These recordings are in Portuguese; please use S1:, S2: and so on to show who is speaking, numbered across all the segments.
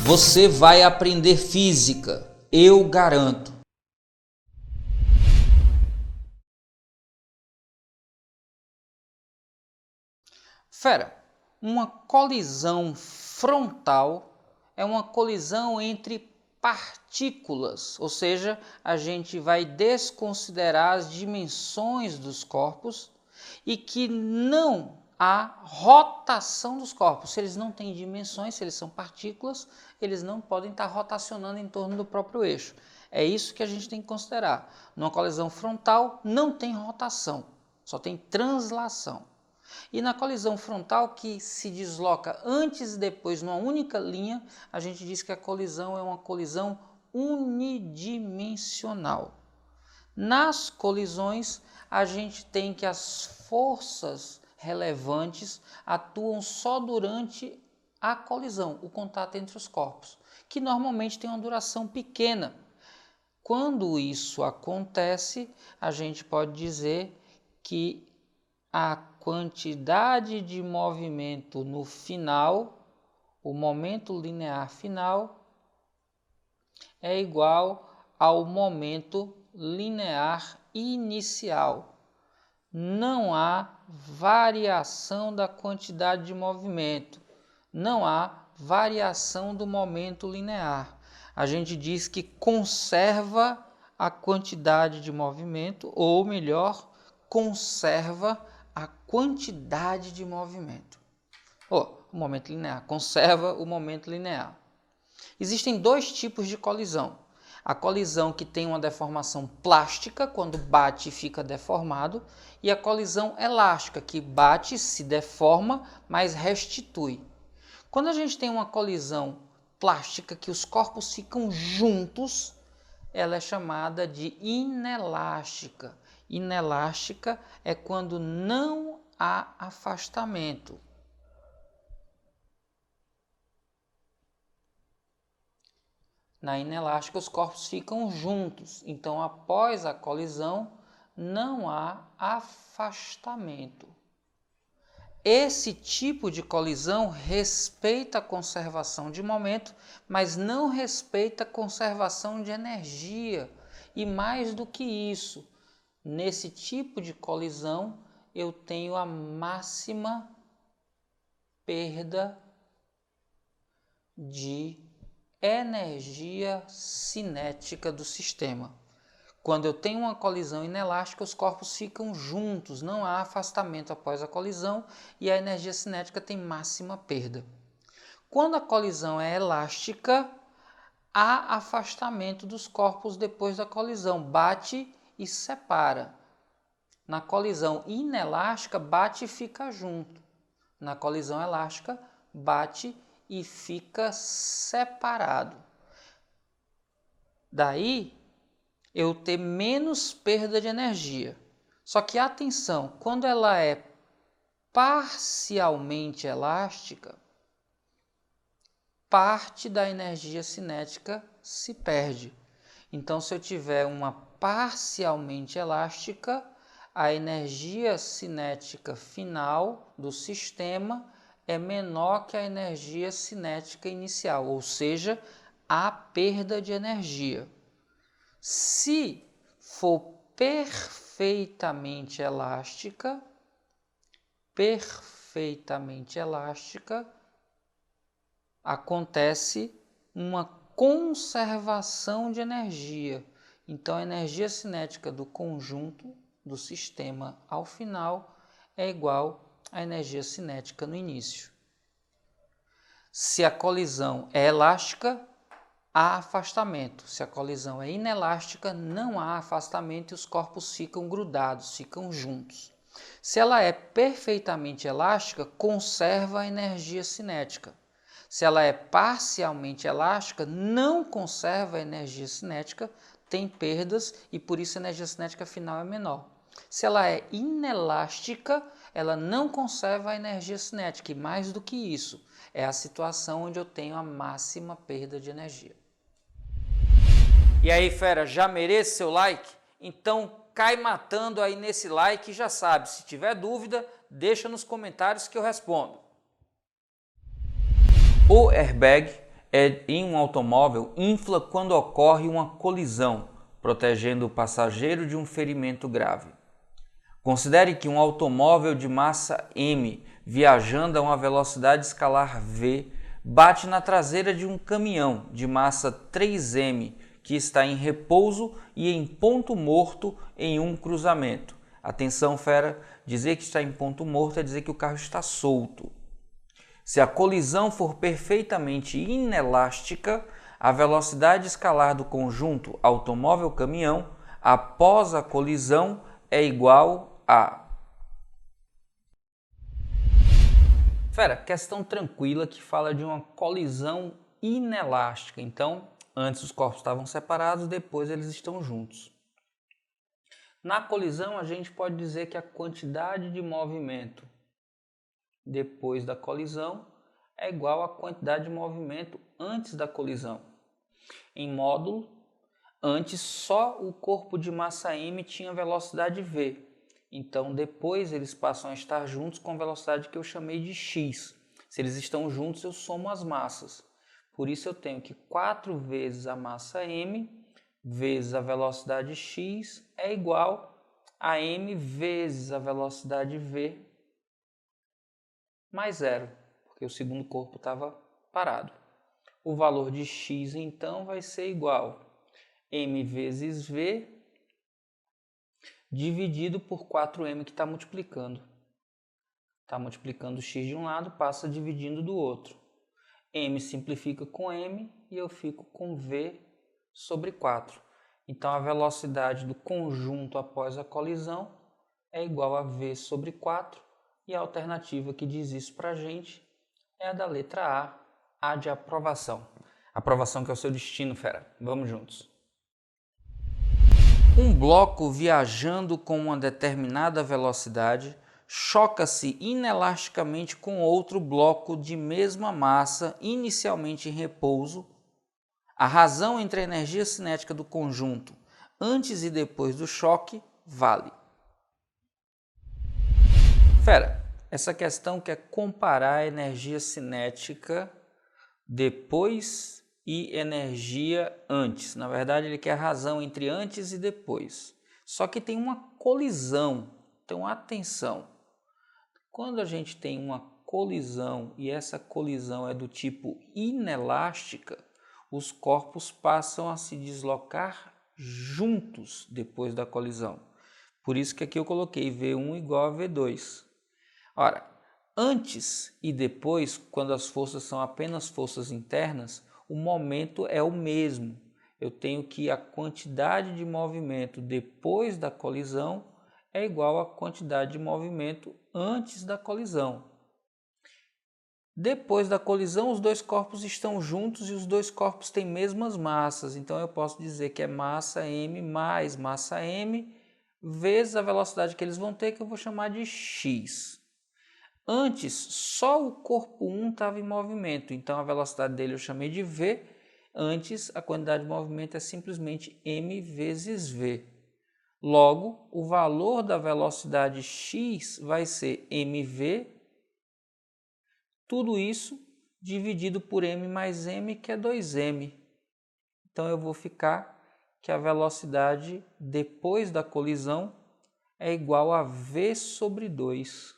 S1: Você vai aprender física, eu garanto. Fera, uma colisão frontal é uma colisão entre partículas, ou seja, a gente vai desconsiderar as dimensões dos corpos e que não há rotação dos corpos. Se eles não têm dimensões, se eles são partículas, eles não podem estar rotacionando em torno do próprio eixo. É isso que a gente tem que considerar. Numa colisão frontal não tem rotação, só tem translação. E na colisão frontal, que se desloca antes e depois numa única linha, a gente diz que a colisão é uma colisão unidimensional. Nas colisões, a gente tem que as forças relevantes atuam só durante a colisão, o contato entre os corpos, que normalmente tem uma duração pequena. Quando isso acontece, a gente pode dizer que a quantidade de movimento no final, o momento linear final, é igual ao momento linear inicial. Não há variação da quantidade de movimento, não há variação do momento linear. A gente diz que conserva a quantidade de movimento, ou melhor, conserva a quantidade de movimento. O momento linear, conserva o momento linear. Existem dois tipos de colisão. A colisão que tem uma deformação plástica, quando bate e fica deformado, e a colisão elástica, que bate, se deforma, mas restitui. Quando a gente tem uma colisão plástica, que os corpos ficam juntos, ela é chamada de inelástica. Inelástica é quando não há afastamento. Na inelástica, os corpos ficam juntos, então após a colisão não há afastamento. Esse tipo de colisão respeita a conservação de momento, mas não respeita a conservação de energia. E mais do que isso, nesse tipo de colisão eu tenho a máxima perda de energia cinética do sistema. Quando eu tenho uma colisão inelástica, os corpos ficam juntos, não há afastamento após a colisão e a energia cinética tem máxima perda. Quando a colisão é elástica, há afastamento dos corpos depois da colisão, bate e separa. Na colisão inelástica, bate e fica junto. Na colisão elástica, bate e fica separado. Daí eu ter menos perda de energia. Só que atenção, quando ela é parcialmente elástica, parte da energia cinética se perde. Então, se eu tiver uma parcialmente elástica, a energia cinética final do sistema é menor que a energia cinética inicial, ou seja, há perda de energia. Se for perfeitamente elástica, acontece uma conservação de energia. Então, a energia cinética do conjunto do sistema ao final é igual à energia cinética no início. Se a colisão é elástica, há afastamento. Se a colisão é inelástica, não há afastamento e os corpos ficam grudados, ficam juntos. Se ela é perfeitamente elástica, conserva a energia cinética. Se ela é parcialmente elástica, não conserva a energia cinética, tem perdas e por isso a energia cinética final é menor. Se ela é inelástica, ela não conserva a energia cinética e mais do que isso, é a situação onde eu tenho a máxima perda de energia. E aí, fera, já merece seu like? Então cai matando aí nesse like e já sabe, se tiver dúvida, deixa nos comentários que eu respondo. O airbag
S2: em um automóvel infla quando ocorre uma colisão, protegendo o passageiro de um ferimento grave. Considere que um automóvel de massa m, viajando a uma velocidade escalar v, bate na traseira de um caminhão de massa 3m, que está em repouso e em ponto morto em um cruzamento. Atenção, fera, dizer que está em ponto morto é dizer que o carro está solto. Se a colisão for perfeitamente inelástica, a velocidade escalar do conjunto automóvel-caminhão após a colisão é igual a... Fera, questão tranquila que fala de uma colisão inelástica. Então, antes os corpos estavam separados, depois eles estão juntos. Na colisão, a gente pode dizer que a quantidade de movimento depois da colisão é igual à quantidade de movimento antes da colisão. Em módulo, antes só o corpo de massa m tinha velocidade v. Então, depois eles passam a estar juntos com velocidade que eu chamei de x. Se eles estão juntos, eu somo as massas. Por isso, eu tenho que 4 vezes a massa m vezes a velocidade x é igual a m vezes a velocidade v mais zero, porque o segundo corpo estava parado. O valor de x, então, vai ser igual a m vezes v dividido por 4m que está multiplicando. Está multiplicando x de um lado, passa dividindo do outro. M simplifica com m e eu fico com v sobre 4. Então, a velocidade do conjunto após a colisão é igual a v sobre 4. E a alternativa que diz isso para a gente é a da letra A de aprovação. Aprovação que é o seu destino, fera. Vamos juntos. Um bloco viajando com uma determinada velocidade choca-se inelasticamente com outro bloco de mesma massa inicialmente em repouso. A razão entre a energia cinética do conjunto antes e depois do choque vale. Fera, essa questão quer comparar a energia cinética depois e energia antes. Na verdade, ele quer a razão entre antes e depois. Só que tem uma colisão. Então, atenção. Quando a gente tem uma colisão e essa colisão é do tipo inelástica, os corpos passam a se deslocar juntos depois da colisão. Por isso que aqui eu coloquei V1 igual a V2. Ora, antes e depois, quando as forças são apenas forças internas, o momento é o mesmo. Eu tenho que a quantidade de movimento depois da colisão é igual à quantidade de movimento antes da colisão. Depois da colisão, os dois corpos estão juntos e os dois corpos têm mesmas massas. Então, eu posso dizer que é massa m mais massa m vezes a velocidade que eles vão ter, que eu vou chamar de x. Antes, só o corpo 1 estava em movimento, então a velocidade dele eu chamei de v. Antes, a quantidade de movimento é simplesmente m vezes v. Logo, o valor da velocidade x vai ser mv, tudo isso dividido por m mais m, que é 2m. Então, eu vou ficar que a velocidade depois da colisão é igual a v sobre 2.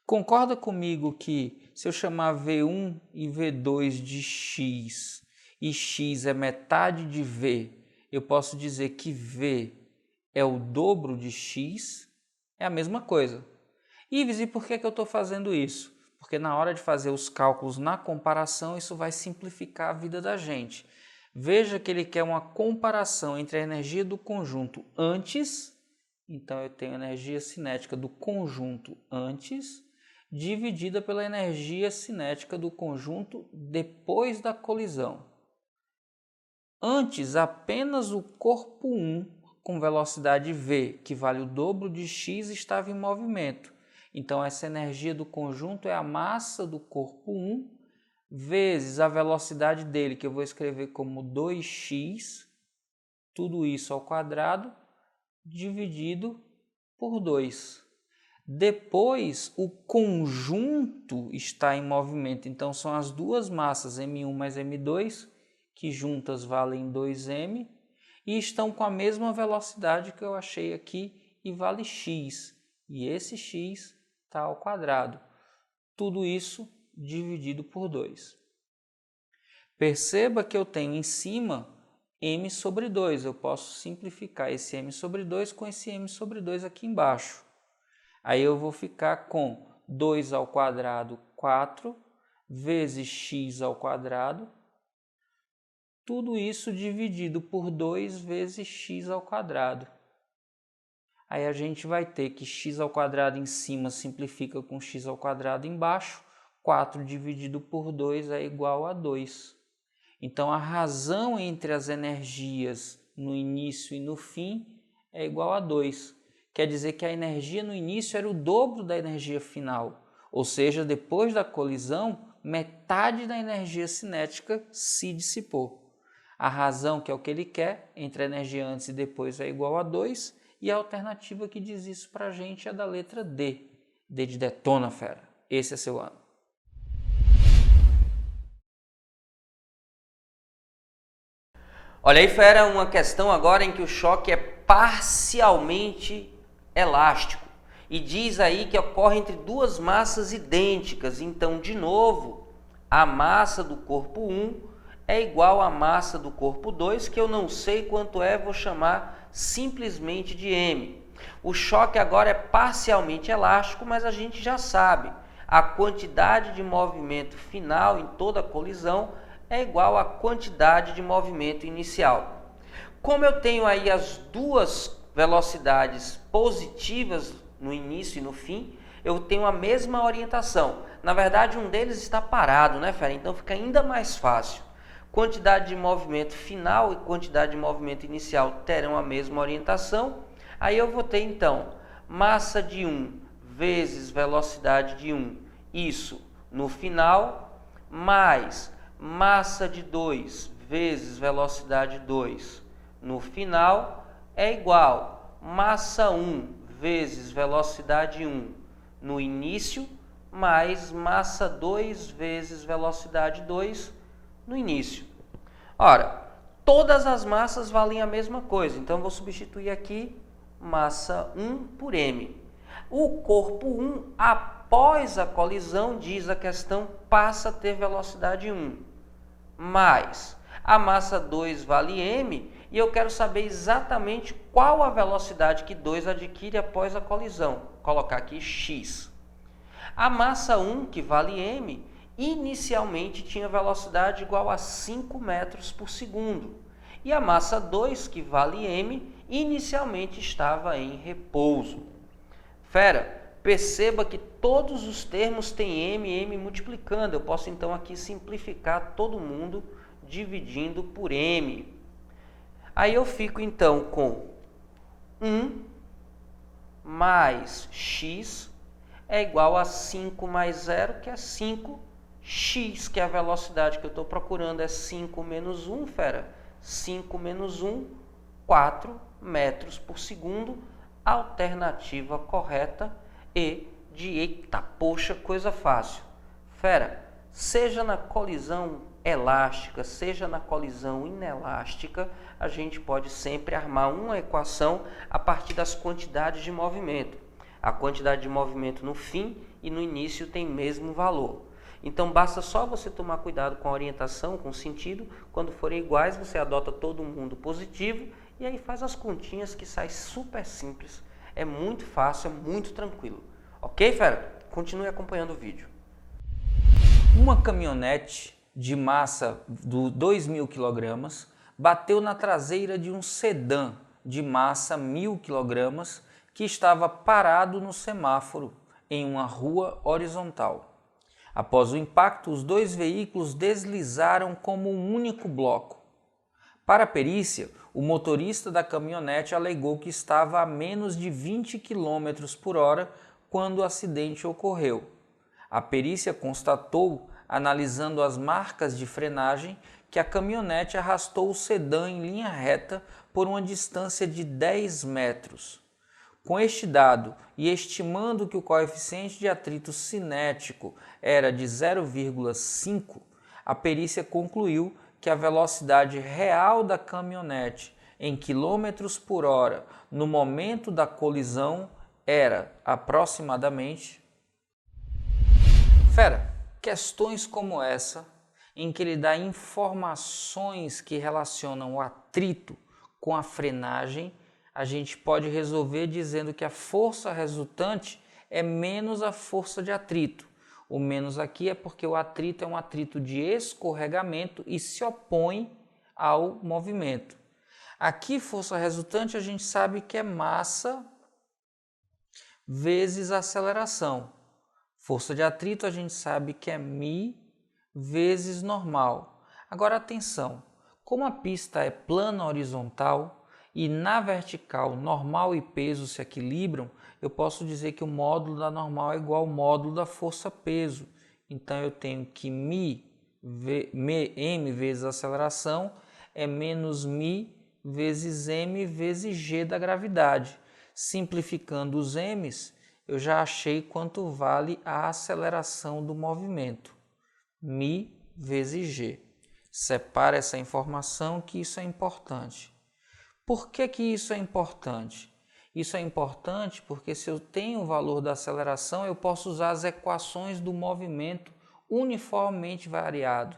S2: Concorda comigo que se eu chamar V1 e V2 de x e x é metade de v, eu posso dizer que v é o dobro de x? É a mesma coisa. Ives, e por que eu estou fazendo isso? Porque na hora de fazer os cálculos na comparação, isso vai simplificar a vida da gente. Veja que ele quer uma comparação entre a energia do conjunto antes, então eu tenho a energia cinética do conjunto antes, dividida pela energia cinética do conjunto depois da colisão. Antes, apenas o corpo 1, com velocidade v, que vale o dobro de x, estava em movimento. Então, essa energia do conjunto é a massa do corpo 1 vezes a velocidade dele, que eu vou escrever como 2x, tudo isso ao quadrado, dividido por 2. Depois, o conjunto está em movimento. Então, são as duas massas M1 mais M2, que juntas valem 2m, e estão com a mesma velocidade que eu achei aqui, e vale x. E esse x está ao quadrado. Tudo isso dividido por 2. Perceba que eu tenho em cima m sobre 2. Eu posso simplificar esse m sobre 2 com esse m sobre 2 aqui embaixo. Aí eu vou ficar com 2 ao quadrado, 4, vezes x ao quadrado. Tudo isso dividido por 2 vezes x ao quadrado. Aí a gente vai ter que x ao quadrado em cima simplifica com x ao quadrado embaixo. 4 dividido por 2 é igual a 2. Então, a razão entre as energias no início e no fim é igual a 2. Quer dizer que a energia no início era o dobro da energia final. Ou seja, depois da colisão, metade da energia cinética se dissipou. A razão, que é o que ele quer, entre a energia antes e depois é igual a 2. E a alternativa que diz isso para a gente é da letra D. D de detona, fera. Esse é seu ano.
S3: Olha aí, fera, uma questão agora em que o choque é parcialmente elástico. E diz aí que ocorre entre duas massas idênticas. Então, de novo, a massa do corpo 1 é igual à massa do corpo 2, que eu não sei quanto é, vou chamar simplesmente de m. O choque agora é parcialmente elástico, mas a gente já sabe, a quantidade de movimento final em toda a colisão é igual à quantidade de movimento inicial. Como eu tenho aí as duas velocidades positivas no início e no fim, eu tenho a mesma orientação. Na verdade, um deles está parado, né, fera? Então fica ainda mais fácil. Quantidade de movimento final e quantidade de movimento inicial terão a mesma orientação. Aí eu vou ter, então, massa de 1 vezes velocidade de 1, isso no final, mais massa de 2 vezes velocidade 2 no final, é igual massa 1 vezes velocidade 1 no início, mais massa 2 vezes velocidade 2 no início. Ora, todas as massas valem a mesma coisa, então vou substituir aqui massa 1 por m. O corpo 1, após a colisão, diz a questão, passa a ter velocidade 1, mais a massa 2 vale m, e eu quero saber exatamente qual a velocidade que 2 adquire após a colisão. Vou colocar aqui x. A massa 1, que vale m, inicialmente tinha velocidade igual a 5 metros por segundo. E a massa 2, que vale m, inicialmente estava em repouso. Fera, perceba que todos os termos têm m multiplicando. Eu posso então aqui simplificar todo mundo dividindo por m. Aí eu fico então com 1 mais x é igual a 5 mais 0, que é 5. X, que é a velocidade que eu estou procurando, é 5 menos 1, fera. 5 menos 1, 4 metros por segundo. Alternativa correta e de eita, poxa, coisa fácil. Fera, seja na colisão elástica, seja na colisão inelástica, a gente pode sempre armar uma equação a partir das quantidades de movimento. A quantidade de movimento no fim e no início tem mesmo valor. Então, basta só você tomar cuidado com a orientação, com o sentido. Quando forem iguais, você adota todo mundo positivo e aí faz as continhas que sai super simples. É muito fácil, é muito tranquilo. Ok, fera? Continue acompanhando o vídeo.
S2: Uma caminhonete de massa de 2.000 kg bateu na traseira de um sedã de massa 1.000 kg que estava parado no semáforo em uma rua horizontal. Após o impacto, os dois veículos deslizaram como um único bloco. Para a perícia, o motorista da caminhonete alegou que estava a menos de 20 km por hora quando o acidente ocorreu. A perícia constatou, analisando as marcas de frenagem, que a caminhonete arrastou o sedã em linha reta por uma distância de 10 metros. Com este dado e estimando que o coeficiente de atrito cinético era de 0,5, a perícia concluiu que a velocidade real da caminhonete em quilômetros por hora no momento da colisão era aproximadamente... Fera, questões como essa, em que ele dá informações que relacionam o atrito com a frenagem, a gente pode resolver dizendo que a força resultante é menos a força de atrito. O menos aqui é porque o atrito é um atrito de escorregamento e se opõe ao movimento. Aqui, força resultante, a gente sabe que é massa vezes aceleração. Força de atrito, a gente sabe que é μ vezes normal. Agora, atenção, como a pista é plana horizontal e na vertical normal e peso se equilibram, eu posso dizer que o módulo da normal é igual ao módulo da força-peso. Então, eu tenho que m vezes aceleração é menos μ vezes m vezes g da gravidade. Simplificando os m's, eu já achei quanto vale a aceleração do movimento. μ vezes g. Separa essa informação que isso é importante. Por que isso é importante? Isso é importante porque se eu tenho o valor da aceleração, eu posso usar as equações do movimento uniformemente variado.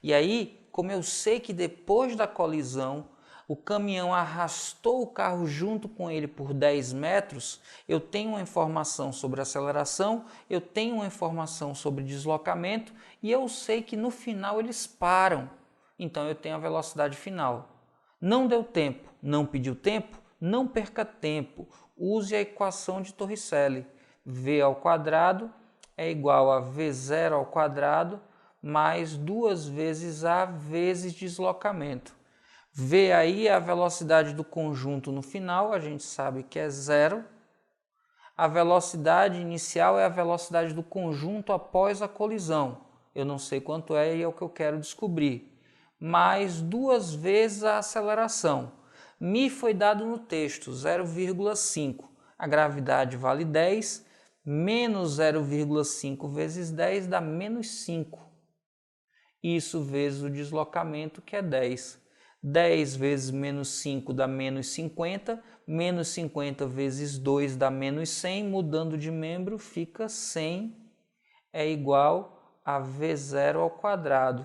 S2: E aí, como eu sei que depois da colisão, o caminhão arrastou o carro junto com ele por 10 metros, eu tenho uma informação sobre aceleração, eu tenho uma informação sobre deslocamento e eu sei que no final eles param. Então eu tenho a velocidade final. Não deu tempo, não pediu tempo, não perca tempo. Use a equação de Torricelli. V ao quadrado é igual a V0 ao quadrado mais 2 vezes A vezes deslocamento. V aí é a velocidade do conjunto no final, a gente sabe que é 0. A velocidade inicial é a velocidade do conjunto após a colisão. Eu não sei quanto é e é o que eu quero descobrir. Mais 2 vezes a aceleração. μ foi dado no texto, 0,5. A gravidade vale 10, menos 0,5 vezes 10 dá menos 5. Isso vezes o deslocamento, que é 10. 10 vezes menos 5 dá menos 50, menos 50 vezes 2 dá menos 100, mudando de membro fica 100, é igual a V0 ao quadrado.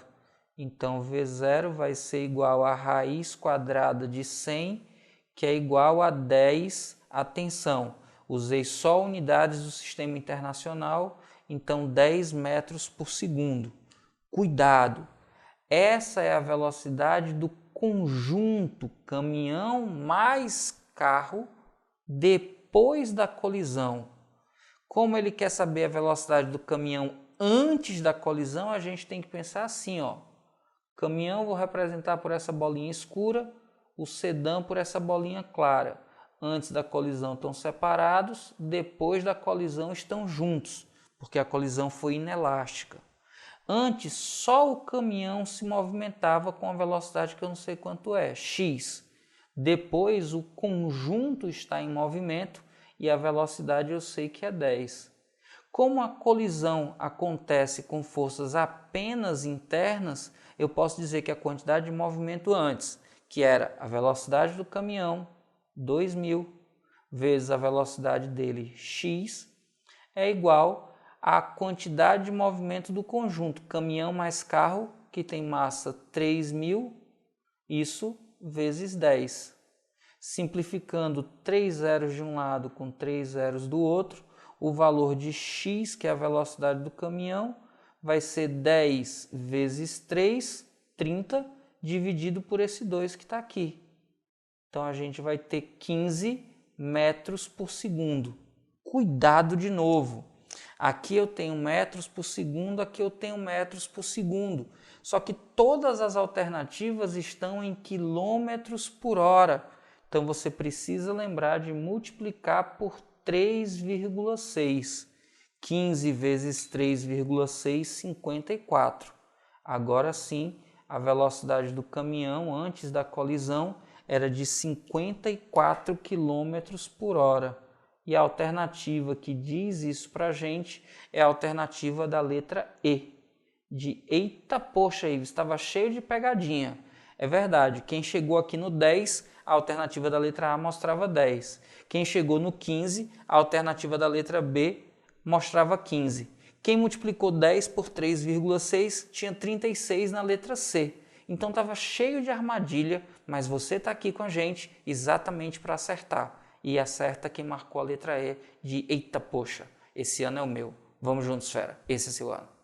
S2: Então, V0 vai ser igual a raiz quadrada de 100, que é igual a 10. Atenção, usei só unidades do sistema internacional, então 10 metros por segundo. Cuidado, essa é a velocidade do conjunto caminhão mais carro depois da colisão. Como ele quer saber a velocidade do caminhão antes da colisão, a gente tem que pensar assim, ó. Caminhão vou representar por essa bolinha escura, o sedã por essa bolinha clara. Antes da colisão estão separados, depois da colisão estão juntos, porque a colisão foi inelástica. Antes, só o caminhão se movimentava com a velocidade que eu não sei quanto é, x. Depois, o conjunto está em movimento e a velocidade eu sei que é 10. Como a colisão acontece com forças apenas internas, eu posso dizer que a quantidade de movimento antes, que era a velocidade do caminhão, 2.000, vezes a velocidade dele, x, é igual a quantidade de movimento do conjunto, caminhão mais carro, que tem massa 3.000, isso vezes 10. Simplificando 3 zeros de um lado com 3 zeros do outro, o valor de x, que é a velocidade do caminhão, vai ser 10 vezes 3, 30, dividido por esse 2 que está aqui. Então, a gente vai ter 15 metros por segundo. Cuidado de novo. Aqui eu tenho metros por segundo, aqui eu tenho metros por segundo. Só que todas as alternativas estão em quilômetros por hora. Então você precisa lembrar de multiplicar por 3,6. 15 vezes 3,6, 54. Agora sim, a velocidade do caminhão antes da colisão era de 54 km por hora. E a alternativa que diz isso para a gente é a alternativa da letra E. De eita, poxa, Ives, estava cheio de pegadinha. É verdade, quem chegou aqui no 10, a alternativa da letra A mostrava 10. Quem chegou no 15, a alternativa da letra B mostrava 15. Quem multiplicou 10 por 3,6 tinha 36 na letra C. Então estava cheio de armadilha, mas você está aqui com a gente exatamente para acertar. E acerta quem marcou a letra E de eita, poxa, esse ano é o meu. Vamos juntos, fera. Esse é seu ano.